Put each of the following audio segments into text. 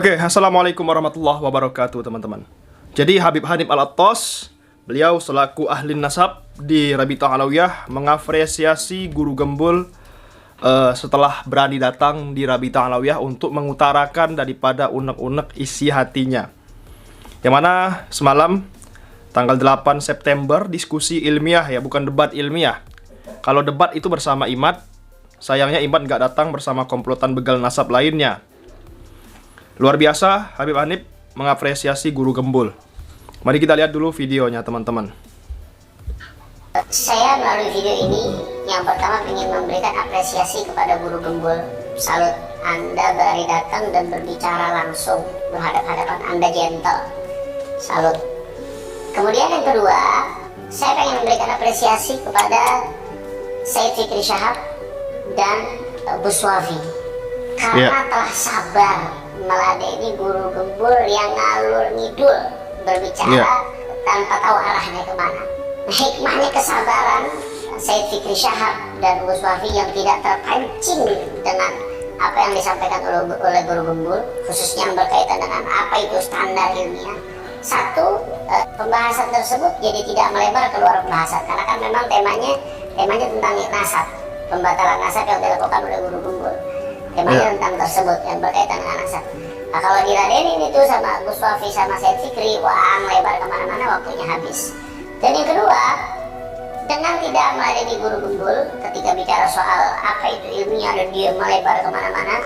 Oke, assalamualaikum warahmatullahi wabarakatuh teman-teman. Jadi Habib Hanif Al-Attas, beliau selaku ahli nasab di Rabithah Alawiyah mengapresiasi guru gembul setelah berani datang di Rabithah Alawiyah untuk mengutarakan daripada unek-unek isi hatinya. Yang mana semalam tanggal 8 September diskusi ilmiah ya, bukan debat ilmiah. Kalau debat itu bersama Imad, sayangnya Imad nggak datang bersama komplotan begal nasab lainnya. Luar biasa, Habib Hanif mengapresiasi guru gembul. Mari kita lihat dulu videonya teman-teman. Saya melalui video ini yang pertama ingin memberikan apresiasi kepada guru gembul. Salut, Anda berani datang dan berbicara langsung, berhadapan-hadapan, Anda gentle. Salut. Kemudian yang kedua, saya ingin memberikan apresiasi kepada Said Fikri Syahab dan Gus Wafi karena telah sabar meladeni guru gembul yang ngalur ngidul berbicara tanpa tahu arahnya kemana. Hikmahnya kesabaran Said Fikri Syahab dan Gus Wafi yang tidak terpancing dengan apa yang disampaikan oleh guru gembul, khususnya yang berkaitan dengan apa itu standar ilmiah. Satu, pembahasan tersebut jadi tidak melebar keluar pembahasan karena kan memang temanya tentang nasab, pembatalan nasab yang dilakukan oleh guru gembul. Temanya tentang tersebut yang berkaitan dengan nasab. Nah, kalau diladenin itu sama Gus Wafi sama Said Fikri, wah melebar kemana-mana, waktunya habis. Dan yang kedua, dengan tidak meladeni guru gembul ketika bicara soal apa itu ilmiah dan dia melebar kemana-mana,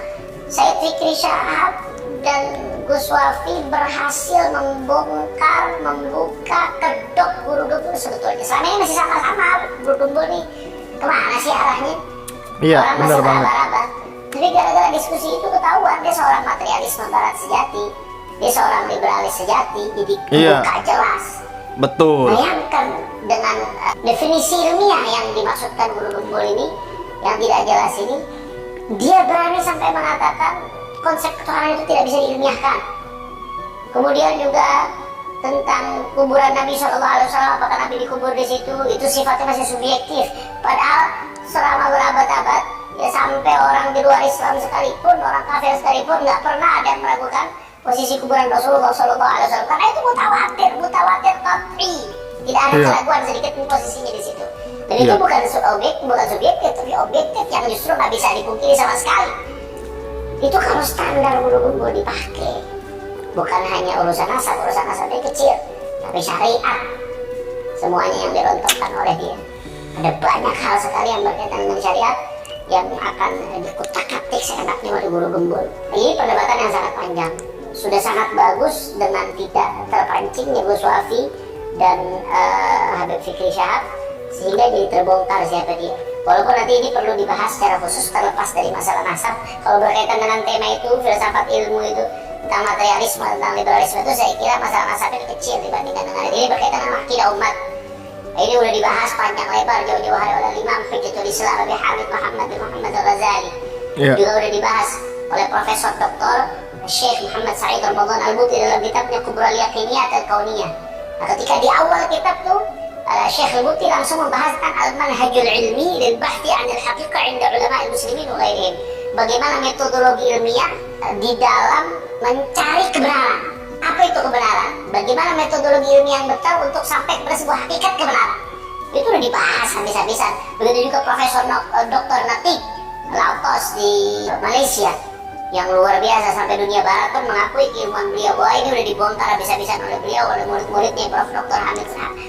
Said Fikri Syahab dan Gus Wafi berhasil membuka kedok guru gembul sebetulnya. Selama ini masih sama-sama guru gembul nih, kemana sih arahnya? Iya, benar banget. Tapi gara-gara diskusi itu ketahuan dia seorang materialisme barat sejati, dia seorang liberalis sejati, jadi buka jelas. Betul. Bayangkan dengan definisi ilmiah yang dimaksudkan guru gembul ini, yang tidak jelas ini, dia berani sampai mengatakan konsep ketuhanan itu tidak bisa diilmiahkan. Kemudian juga tentang kuburan Nabi SAW, apakah Nabi dikubur di situ, itu sifatnya masih subjektif. Padahal selama berabad-abad, ya sampai orang di luar Islam sekalipun, orang kafir sekalipun, nggak pernah ada yang meragukan posisi kuburan Rasulullah SAW karena itu mutawatir qat'i, tidak ada keraguan sedikit pun posisinya di situ. Dan itu bukan subjektif, tapi objektif yang justru nggak bisa dipungkiri sama sekali. Itu kalau standar guru gembul dipakai, bukan hanya urusan nasabnya kecil, tapi syariat semuanya yang dirontokkan oleh dia. Ada banyak hal sekali yang berkaitan dengan syariat yang akan dikutak-atik seenaknya oleh guru gembul. Ini perdebatan yang sangat panjang. Sudah sangat bagus dengan tidak terpancingnya Gus Wafi dan Habib Fikri Syahab, sehingga jadi terbongkar siapa dia. Walaupun nanti ini perlu dibahas secara khusus terlepas dari masalah nasab. Kalau berkaitan dengan tema itu, filsafat ilmu itu, tentang materialisme, tentang liberalisme itu, saya kira masalah nasab itu kecil dibandingkan dengan ini berkaitan dengan akidah umat. Ini udah dibahas panjang lebar jauh-jauh hari oleh Imam Fiqhul Islam Abi Hamid Muhammad bin Muhammad Al-Ghazali. Juga udah dibahas oleh Profesor Dr. Syekh Muhammad Sa'id Ramadan Al-Buti dalam kitabnya Kubrul Yaqiniyat Al-Kauniyah. Nah, ketika di awal kitab tuh Syekh Al-Buti langsung membahaskan al-manhajul ilmi lil bahthi 'anil haqiqah 'inda ulama al-muslimin wa ghairihim. Bagaimana metodologi ilmiah di dalam mencari kebenaran. Apa itu kebenaran? Bagaimana metodologi ilmiah yang betul untuk sampai kepada sebuah hakikat kebenaran? Itu udah dibahas habis-habisan. Begitu juga Profesor Dr. Natik Al-Attas di Malaysia yang luar biasa, sampai dunia barat pun mengakui keilmuan beliau. Bahwa ini udah dibongkar habis-habisan oleh beliau, oleh murid-muridnya Prof. Dr.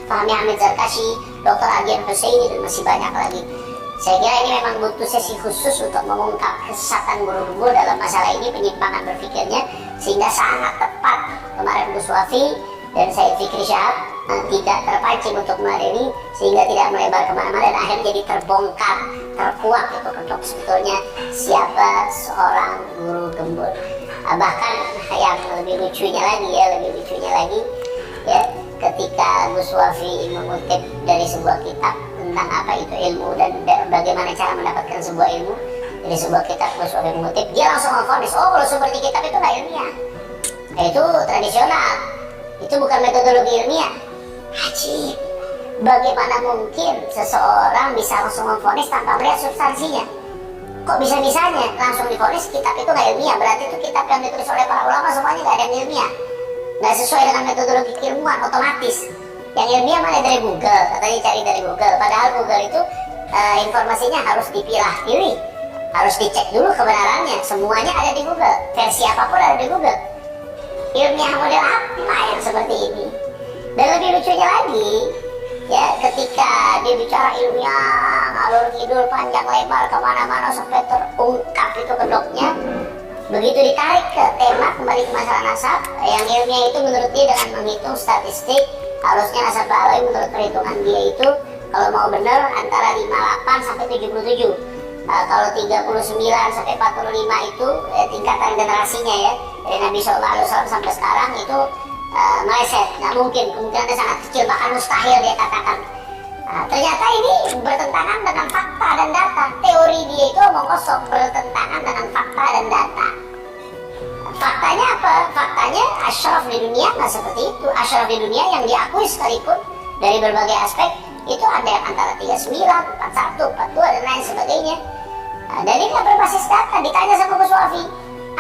Fahmi Hamid Zarkashi, Dr. Agian Husseini, dan masih banyak lagi. Saya kira ini memang butuh sesi khusus untuk mengungkap kesesatan guru gembul dalam masalah ini, penyimpangan berpikirnya, sehingga sangat tepat kemarin Gus Wafi dan Said Fikri Syahab tidak terpancing untuk meladeni, sehingga tidak melebar kemana-mana dan akhirnya jadi terbongkar, terkuak itu kedok sebetulnya siapa seorang guru gembul. Bahkan yang lebih lucunya lagi ya, ketika Gus Wafi mengutip dari sebuah kitab tentang apa itu ilmu dan bagaimana cara mendapatkan sebuah ilmu dari sebuah kitab, Gus Wafi mengutip, dia langsung memvonis, oh kalau sumber di kitab itu nggak ilmiah, itu tradisional, itu bukan metodologi ilmiah. Ajib, bagaimana mungkin seseorang bisa langsung memvonis tanpa melihat substansinya? Kok bisa-bisanya langsung divonis kitab itu nggak ilmiah? Berarti itu kitab yang ditulis oleh para ulama semua nggak sesuai dengan metodologi keilmuan otomatis. Yang ilmiah mana dari Google, katanya cari dari Google. Padahal Google itu informasinya harus dipilah-pilih, harus dicek dulu kebenarannya. Semuanya ada di Google, versi apapun ada di Google. Ilmiah model apa yang seperti ini? Dan lebih lucunya lagi, ya ketika dia bicara ilmiah, ngalur ngidul panjang lebar kemana-mana sampai terungkap itu kedoknya. Begitu ditarik ke tema kembali ke masalah nasab, yang ilmiah itu menurut dia dengan menghitung statistik, harusnya nasab Ba'alawi menurut perhitungan dia itu kalau mau benar antara 58 sampai 77. Kalau 39 sampai 45 itu tingkatan generasinya ya, dari Nabi SAW sampai sekarang itu meleset, nggak mungkin, kemungkinannya sangat kecil, bahkan mustahil dia katakan. Ternyata ini bertentangan dengan fakta dan data. Teori dia itu omong kosong, bertentangan dengan fakta dan data. Faktanya apa? Faktanya asyraf di dunia nggak seperti itu. Asyraf di dunia yang diakui sekalipun dari berbagai aspek itu ada yang antara 39, 41, 42 dan lain sebagainya. Dan ini nggak berbasis data. Ditanya sama Gus Wafi,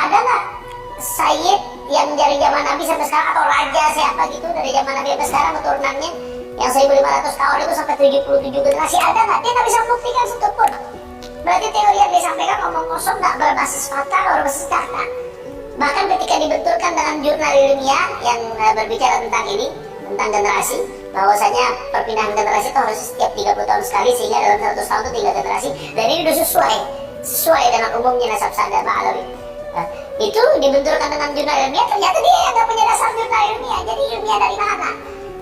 ada nggak Sayyid yang dari zaman Nabi sampai sekarang, atau raja siapa gitu dari zaman Nabi sampai sekarang keturunannya yang 1500 tahun itu sampai 77 generasi, ada nggak? Dia nggak bisa membuktikan satupun. Berarti teori yang disampaikan omong kosong, nggak berbasis fakta, nggak berbasis data. Bahkan ketika dibenturkan dengan jurnal ilmiah yang berbicara tentang ini, tentang generasi, bahwasanya perpindahan generasi itu harus setiap 30 tahun sekali, sehingga dalam 100 tahun itu 3 generasi, dan ini sudah sesuai dengan umumnya nasab Sa'ad Ba'alawi. Itu dibenturkan dengan jurnal ilmiah, ternyata dia yang nggak punya dasar jurnal ilmiah. Jadi ilmiah dari mana?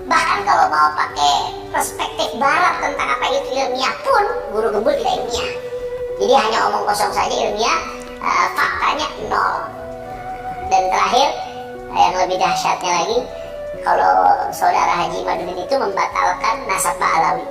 Bahkan kalau mau pakai perspektif barat tentang apa itu ilmiah pun, Guru Gembul tidak ilmiah. Jadi hanya omong kosong saja ilmiah, faktanya nol. Dan terakhir, yang lebih dahsyatnya lagi, kalau saudara Haji Madudin itu membatalkan nasab Ba'alawi.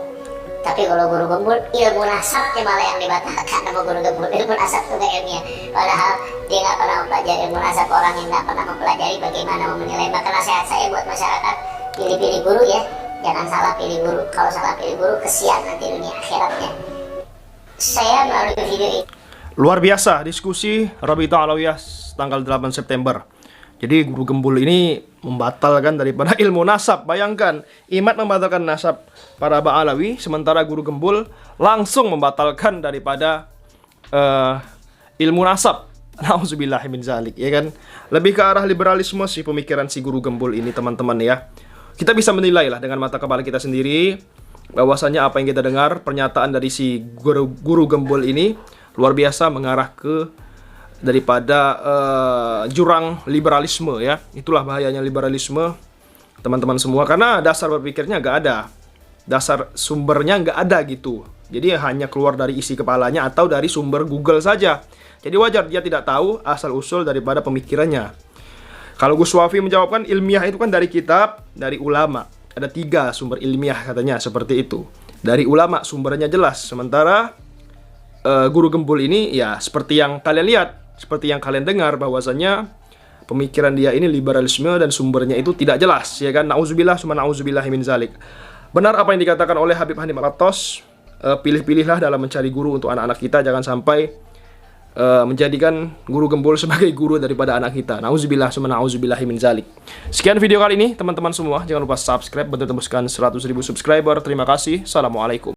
Tapi kalau Guru Gembul, ilmu nasabnya malah yang dibatalkan sama Guru Gembul. Ilmu nasab itu gak ilmiah. Padahal dia gak pernah mempelajari ilmu nasab, orang yang gak pernah mempelajari bagaimana menilai. Maka nasihat saya buat masyarakat, pilih-pilih guru ya, jangan salah pilih guru. Kalau salah pilih guru, kesian nanti dunia akhiratnya. Saya melalui video ini. Luar biasa diskusi Rabithah Alawiyah tanggal 8 September. Jadi Guru Gembul ini membatalkan daripada ilmu nasab. Bayangkan, Imat membatalkan nasab para Ba'alawi, sementara Guru Gembul langsung membatalkan daripada ilmu nasab. Nauzubillah min zalik, ya kan? Lebih ke arah liberalisme sih pemikiran si Guru Gembul ini, teman-teman ya. Kita bisa menilai lah dengan mata kepala kita sendiri bahwasanya apa yang kita dengar, pernyataan dari si Guru Gembul ini luar biasa mengarah ke daripada jurang liberalisme ya. Itulah bahayanya liberalisme, teman-teman semua, karena dasar berpikirnya nggak ada, dasar sumbernya nggak ada gitu. Jadi hanya keluar dari isi kepalanya atau dari sumber Google saja. Jadi wajar dia tidak tahu asal-usul daripada pemikirannya. Kalau Gus Wafi menjawabkan ilmiah itu kan dari kitab, dari ulama. Ada 3 sumber ilmiah katanya seperti itu. Dari ulama sumbernya jelas. Sementara Guru Gembul ini ya seperti yang kalian lihat, seperti yang kalian dengar bahwasanya pemikiran dia ini liberalisme dan sumbernya itu tidak jelas, ya kan? Nauzubillah summa nauzubillah min zalik. Benar apa yang dikatakan oleh Habib Hanif Al-Attas, pilih-pilihlah dalam mencari guru untuk anak-anak kita, jangan sampai menjadikan Guru Gembul sebagai guru daripada anak kita. Nauzubillah summa nauzubillah min zalik. Sekian video kali ini teman-teman semua, jangan lupa subscribe, bantu tembuskan 100.000 subscriber. Terima kasih. Assalamualaikum.